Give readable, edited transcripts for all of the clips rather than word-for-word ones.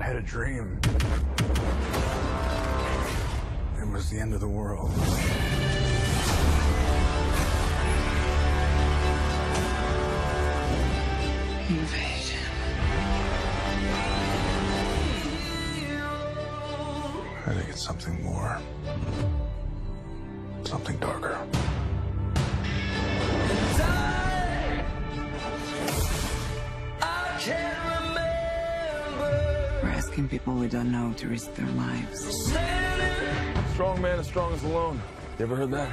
had a dream. It was the end of the world. Invasion. I think it's something more. Something darker. We're asking people we don't know to risk their lives. Strong man is strongest alone. You ever heard that?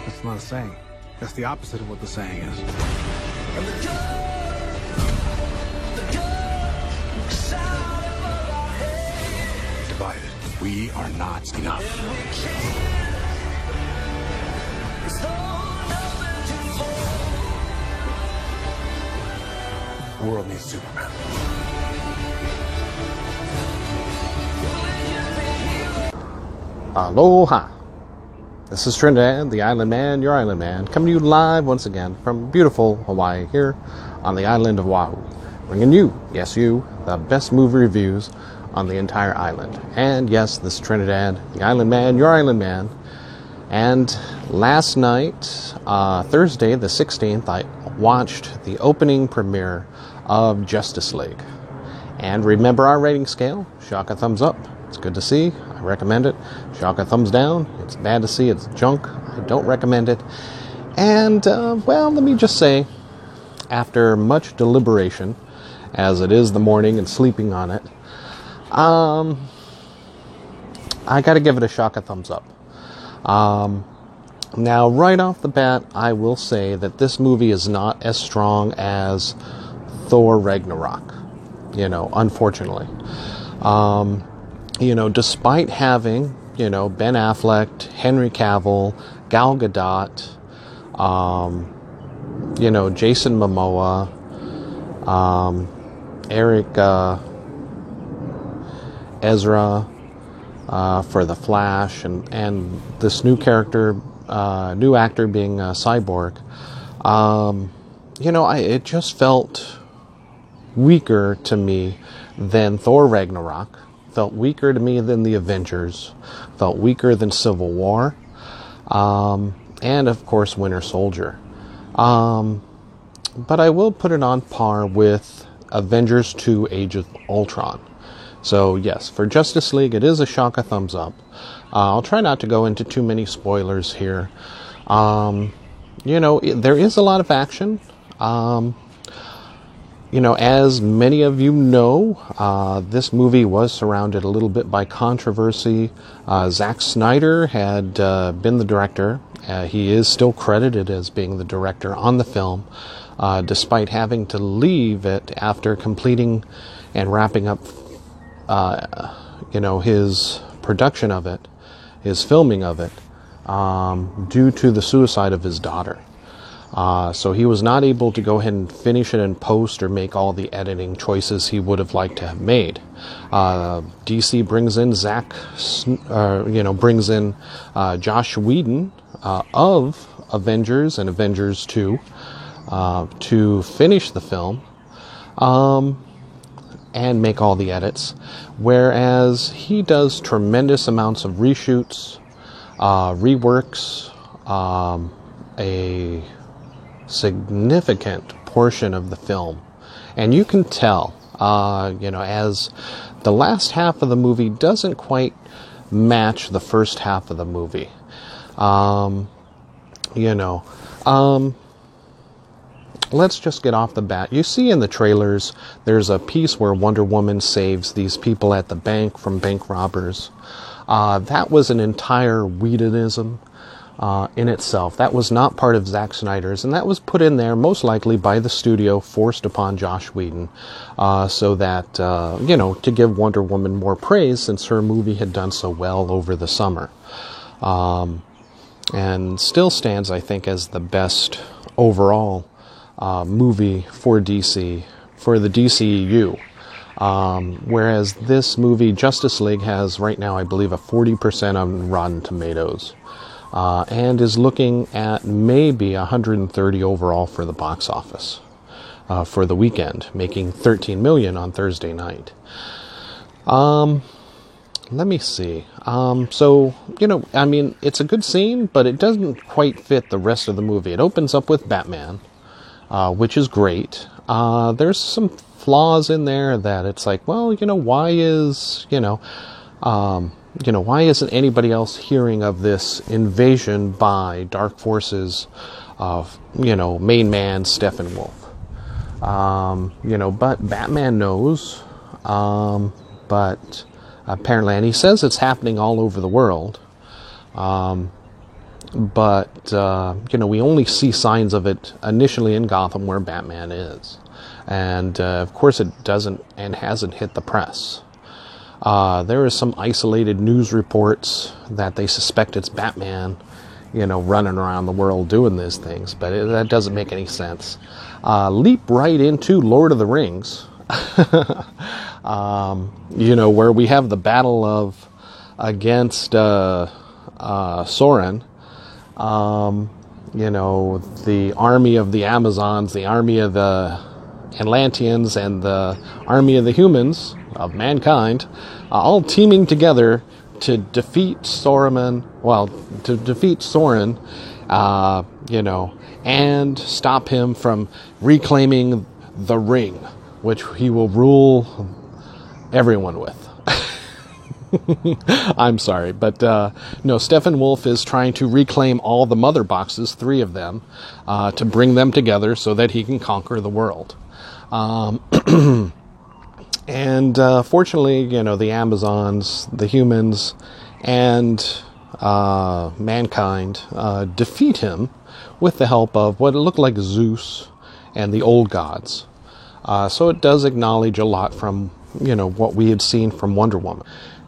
That's not a saying. That's the opposite of what the saying is. Divided. We are not enough. The world needs Superman. Aloha! This is Trinidad, the Island Man, your Island Man, coming to you live once again from beautiful Hawaii here on the island of Oahu. Bringing you, yes you, the best movie reviews on the entire island. And yes, this is Trinidad, the Island Man, your Island Man. And last night, Thursday the 16th, I watched the opening premiere of Justice League. And remember our rating scale, Shaka thumbs up. It's good to see, I recommend it. Shaka thumbs down, it's bad to see, it's junk, I don't recommend it. And, well, let me just say, after much deliberation, as it is the morning and sleeping on it, I gotta give it a Shaka thumbs up. Now, right off the bat, I will say that this movie is not as strong as Thor Ragnarok, unfortunately. Despite having, Ben Affleck, Henry Cavill, Gal Gadot, Jason Momoa, Eric Ezra for The Flash, and this new character, new actor being Cyborg, it just felt weaker to me than Thor Ragnarok, felt weaker to me than the Avengers, felt weaker than Civil War, and of course Winter Soldier. But I will put it on par with Avengers 2 Age of Ultron. So yes, for Justice League, it is a Shaka thumbs up. I'll try not to go into too many spoilers here. There is a lot of action. As many of you know, this movie was surrounded a little bit by controversy. Zack Snyder had been the director. He is still credited as being the director on the film, despite having to leave it after completing and wrapping up, his production of it, his filming of it, due to the suicide of his daughter. So he was not able to go ahead and finish it in post or make all the editing choices he would have liked to have made. DC brings in Josh Whedon of Avengers and Avengers 2 to finish the film and make all the edits, whereas he does tremendous amounts of reshoots, reworks, a significant portion of the film. And you can tell, as the last half of the movie doesn't quite match the first half of the movie. Let's just get off the bat. You see in the trailers, there's a piece where Wonder Woman saves these people at the bank from bank robbers. That was an entire Whedonism in itself. That was not part of Zack Snyder's, and that was put in there most likely by the studio, forced upon Josh Whedon, so that, to give Wonder Woman more praise since her movie had done so well over the summer. And still stands, I think, as the best overall movie for DC, for the DCEU. Whereas this movie, Justice League, has right now, I believe, a 40% on Rotten Tomatoes. And is looking at maybe 130 overall for the box office. for the weekend, making $13 million on Thursday night. Let me see. So, I mean, it's a good scene, but it doesn't quite fit the rest of the movie. It opens up with Batman, which is great. There's some flaws in there that it's like, well, why isn't anybody else hearing of this invasion by dark forces of, main man Steppenwolf? But Batman knows, but apparently, and he says it's happening all over the world, but we only see signs of it initially in Gotham where Batman is, and of course it doesn't and hasn't hit the press. There is some isolated news reports that they suspect it's Batman, running around the world doing these things, but that doesn't make any sense. Leap right into Lord of the Rings, where we have the battle against Sauron, the army of the Amazons, the army of the Atlanteans, and the army of the humans, of mankind, all teaming together to defeat Sauron, and stop him from reclaiming the ring, which he will rule everyone with. I'm sorry, but no, Steppenwolf is trying to reclaim all the mother boxes, 3 of them, to bring them together so that he can conquer the world. And fortunately, the Amazons, the humans, and mankind defeat him with the help of what looked like Zeus and the old gods. So it does acknowledge a lot from, what we had seen from Wonder Woman.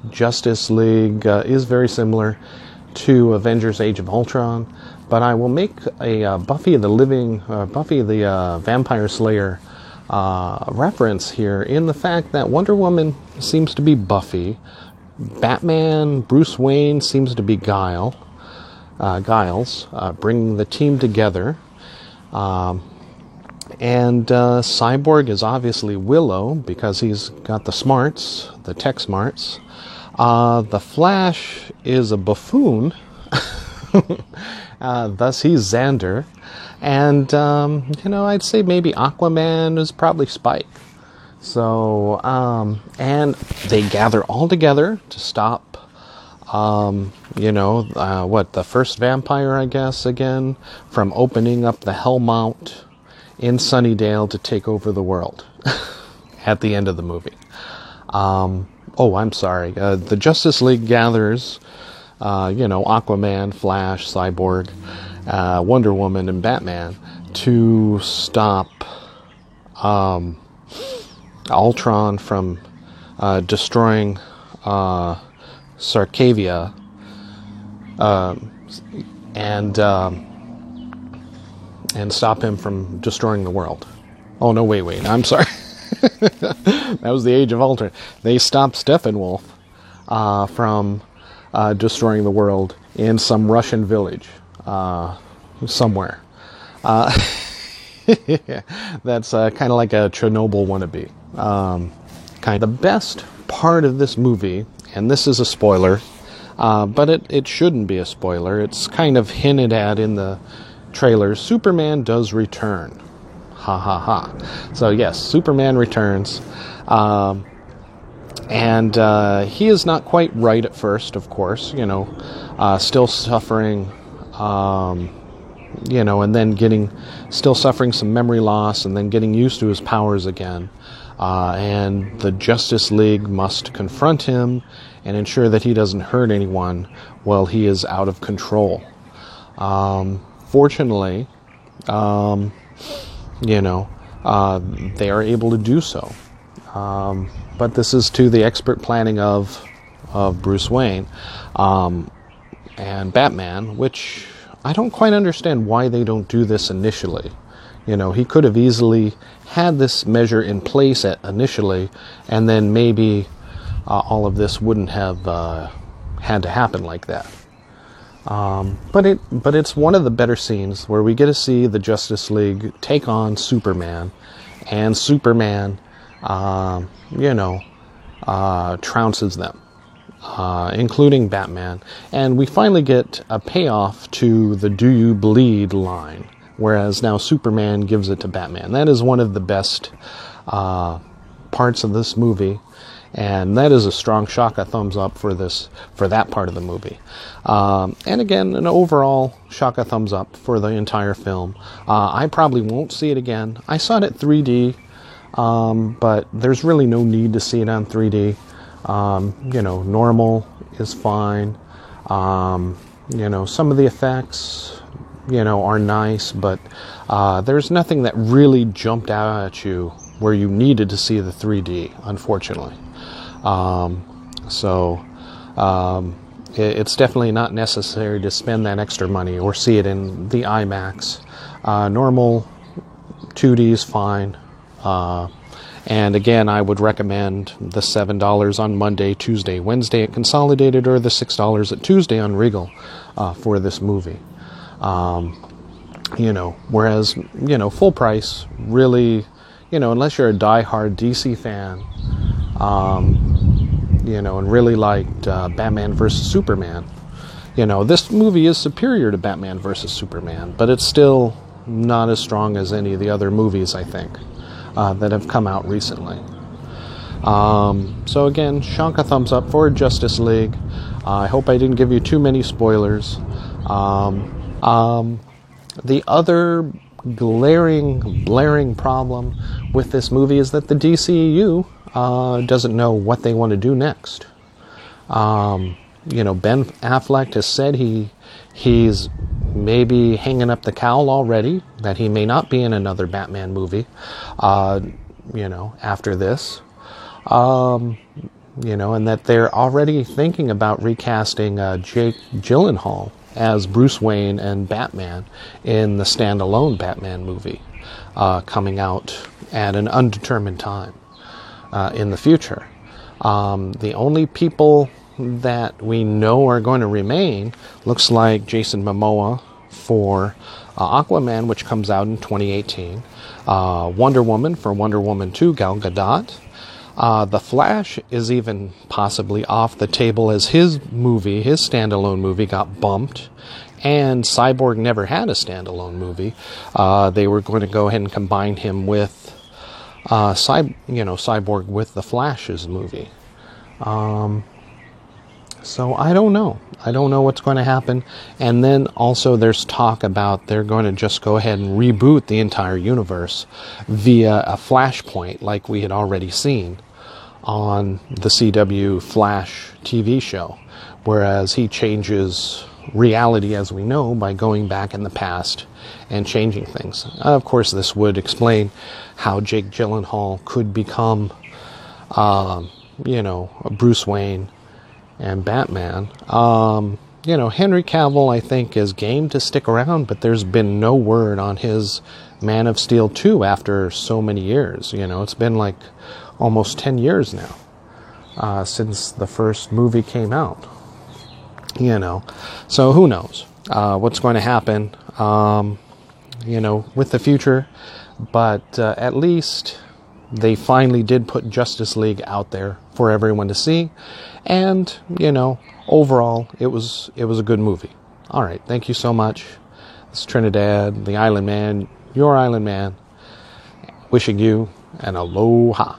Justice League is very similar to Avengers Age of Ultron, but I will make a Buffy the Vampire Slayer reference here in the fact that Wonder Woman seems to be Buffy, Batman, Bruce Wayne seems to be Giles, bringing the team together, and Cyborg is obviously Willow because he's got the smarts, the tech smarts. The Flash is a buffoon, thus he's Xander. And, I'd say maybe Aquaman is probably Spike. So, and they gather all together to stop, the first vampire, I guess, again, from opening up the Hellmount in Sunnydale to take over the world at the end of the movie. I'm sorry. The Justice League gathers, Aquaman, Flash, Cyborg, Wonder Woman, and Batman to stop Ultron from destroying Sokovia, and stop him from destroying the world. Oh, no, wait, I'm sorry. That was the Age of Ultron. They stopped Steppenwolf from destroying the world in some Russian village somewhere. That's kind of like a Chernobyl wannabe. The best part of this movie, and this is a spoiler, but it shouldn't be a spoiler. It's kind of hinted at in the trailer. Superman does return. Ha ha ha. So yes, Superman returns. And he is not quite right at first, of course, still suffering, and then still suffering some memory loss and then getting used to his powers again. And the Justice League must confront him and ensure that he doesn't hurt anyone while he is out of control. Fortunately, they are able to do so. But this is to the expert planning of Bruce Wayne and Batman, which I don't quite understand why they don't do this initially. He could have easily had this measure in place initially, and then maybe all of this wouldn't have had to happen like that. But it's one of the better scenes where we get to see the Justice League take on Superman and Superman, trounces them, including Batman. And we finally get a payoff to the "Do you bleed" line, whereas now Superman gives it to Batman. That is one of the best parts of this movie, and that is a strong shaka thumbs up for that part of the movie. And again, an overall shaka thumbs up for the entire film. I probably won't see it again. I saw it at 3D, but there's really no need to see it on 3D. Normal is fine. Some of the effects, are nice, but there's nothing that really jumped out at you where you needed to see the 3D, unfortunately. It's definitely not necessary to spend that extra money or see it in the IMAX. Normal 2D is fine. And again, I would recommend the $7 on Monday, Tuesday, Wednesday at Consolidated, or the $6 at Tuesday on Regal for this movie. Whereas, full price, really, unless you're a diehard DC fan, and really liked Batman vs. Superman, this movie is superior to Batman vs. Superman, but it's still not as strong as any of the other movies, I think, that have come out recently. So again, shonka thumbs up for Justice League. I hope I didn't give you too many spoilers. The other blaring problem with this movie is that the DCEU doesn't know what they want to do next. Ben Affleck has said he's maybe hanging up the cowl already, that he may not be in another Batman movie, after this. And that they're already thinking about recasting Jake Gyllenhaal as Bruce Wayne and Batman in the standalone Batman movie, coming out at an undetermined time in the future. The only people that we know are going to remain looks like Jason Momoa for Aquaman, which comes out in 2018, Wonder Woman for Wonder Woman 2, Gal Gadot. The Flash is even possibly off the table, as his standalone movie got bumped, and Cyborg never had a standalone movie. They were going to go ahead and combine him with Cyborg with the Flash's movie. So I don't know. I don't know what's going to happen. And then also there's talk about they're going to just go ahead and reboot the entire universe via a Flashpoint, like we had already seen on the CW Flash TV show, whereas he changes reality as we know by going back in the past and changing things. Of course, this would explain how Jake Gyllenhaal could become, Bruce Wayne and Batman. Henry Cavill, I think, is game to stick around, but there's been no word on his Man of Steel 2 after so many years. It's been like almost 10 years now since the first movie came out. So who knows what's going to happen, with the future. But at least they finally did put Justice League out there for everyone to see. And, overall, it was a good movie. All right, thank you so much. This is Trinidad, the Island Man, your Island Man, wishing you an aloha.